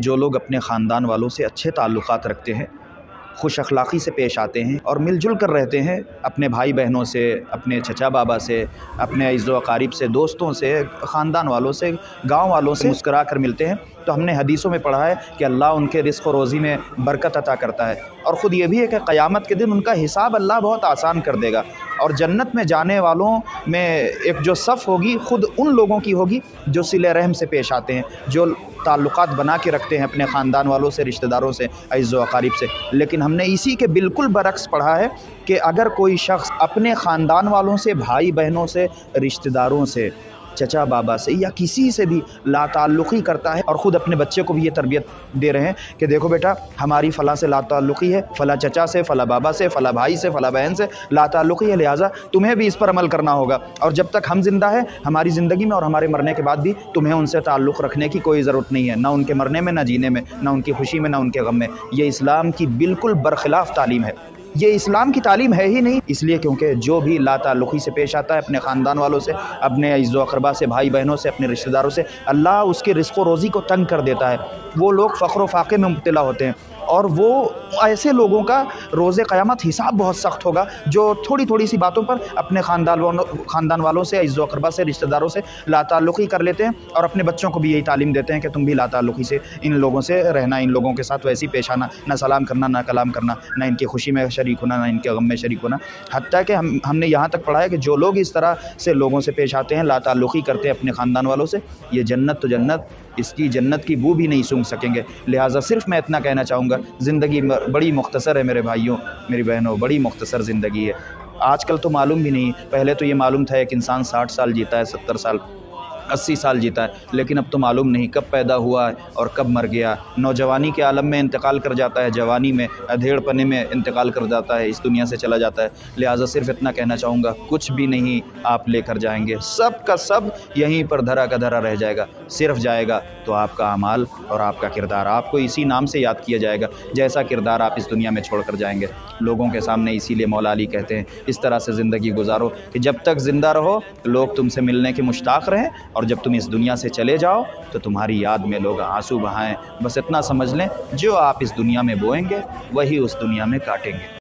جو لوگ اپنے خاندان والوں سے اچھے تعلقات رکھتے ہیں، خوش اخلاقی سے پیش آتے ہیں اور مل جل کر رہتے ہیں، اپنے بھائی بہنوں سے، اپنے چچا بابا سے، اپنے عزیز و اقارب سے، دوستوں سے، خاندان والوں سے، گاؤں والوں سے مسکرا کر ملتے ہیں، تو ہم نے حدیثوں میں پڑھا ہے کہ اللہ ان کے رزق و روزی میں برکت عطا کرتا ہے، اور خود یہ بھی ہے کہ قیامت کے دن ان کا حساب اللہ بہت آسان کر دے گا، اور جنت میں جانے والوں میں ایک جو صف ہوگی خود ان لوگوں کی ہوگی جو صلہ رحم سے پیش آتے ہیں، جو تعلقات بنا کے رکھتے ہیں اپنے خاندان والوں سے، رشتہ داروں سے، عزیز و اقارب سے۔ لیکن ہم نے اسی کے بالکل برعکس پڑھا ہے کہ اگر کوئی شخص اپنے خاندان والوں سے، بھائی بہنوں سے، رشتہ داروں سے، چچا بابا سے یا کسی سے بھی لا تعلقی کرتا ہے، اور خود اپنے بچے کو بھی یہ تربیت دے رہے ہیں کہ دیکھو بیٹا ہماری فلاں سے لا تعلقی ہے، فلاں چچا سے، فلاں بابا سے، فلاں بھائی سے، فلاں بہن سے لا تعلقی ہے، لہٰذا تمہیں بھی اس پر عمل کرنا ہوگا، اور جب تک ہم زندہ ہیں ہماری زندگی میں اور ہمارے مرنے کے بعد بھی تمہیں ان سے تعلق رکھنے کی کوئی ضرورت نہیں ہے، نہ ان کے مرنے میں، نہ جینے میں، نہ ان کی خوشی میں، نہ ان کے غم میں۔ یہ اسلام کی بالکل برخلاف تعلیم ہے، یہ اسلام کی تعلیم ہے ہی نہیں، اس لیے کیونکہ جو بھی لا تعلقی سے پیش آتا ہے اپنے خاندان والوں سے، اپنے عزیز و اقربا سے، بھائی بہنوں سے، اپنے رشتہ داروں سے، اللہ اس کے رزق و روزی کو تنگ کر دیتا ہے، وہ لوگ فقر و فاقے میں مبتلا ہوتے ہیں، اور وہ ایسے لوگوں کا روز قیامت حساب بہت سخت ہوگا جو تھوڑی تھوڑی سی باتوں پر اپنے خاندان والوں سے، عزیز و اقربا سے، رشتہ داروں سے لا تعلقی کر لیتے ہیں، اور اپنے بچوں کو بھی یہی تعلیم دیتے ہیں کہ تم بھی لا تعلقی سے ان لوگوں سے رہنا، ان لوگوں کے ساتھ ویسی پیش آنا، نہ سلام کرنا، نہ کلام کرنا، نہ ان کی خوشی میں شریک ہونا، نہ ان کے غم میں شریک ہونا۔ حتیٰ کہ ہم نے یہاں تک پڑھا ہے کہ جو لوگ اس طرح سے لوگوں سے پیش آتے ہیں، لا تعلقی کرتے ہیں اپنے خاندان والوں سے، یہ جنت تو جنت، اس کی جنت کی بو بھی نہیں سونگھ سکیں گے۔ لہٰذا صرف میں اتنا کہنا چاہوں گا، زندگی بڑی مختصر ہے میرے بھائیوں، میری بہنوں، بڑی مختصر زندگی ہے۔ آج کل تو معلوم بھی نہیں، پہلے تو یہ معلوم تھا ایک انسان 60 سال جیتا ہے، 70 سال، 80 سال جیتا ہے، لیکن اب تو معلوم نہیں کب پیدا ہوا ہے اور کب مر گیا۔ نوجوانی کے عالم میں انتقال کر جاتا ہے، جوانی میں، ادھیڑ پنے میں انتقال کر جاتا ہے، اس دنیا سے چلا جاتا ہے۔ لہٰذا صرف اتنا کہنا چاہوں گا، کچھ بھی نہیں آپ لے کر جائیں گے، سب کا سب یہیں پر دھرا کا دھرا رہ جائے گا، صرف جائے گا تو آپ کا اعمال اور آپ کا کردار، آپ کو اسی نام سے یاد کیا جائے گا جیسا کردار آپ اس دنیا میں چھوڑ کر جائیں گے لوگوں کے سامنے۔ اسی لیے مولا علی کہتے ہیں اس طرح سے زندگی گزارو کہ جب تک زندہ رہو لوگ تم سے ملنے کے مشتاق رہیں، اور جب تم اس دنیا سے چلے جاؤ تو تمہاری یاد میں لوگ آنسو بہائیں۔ بس اتنا سمجھ لیں، جو آپ اس دنیا میں بوئیں گے وہی اس دنیا میں کاٹیں گے۔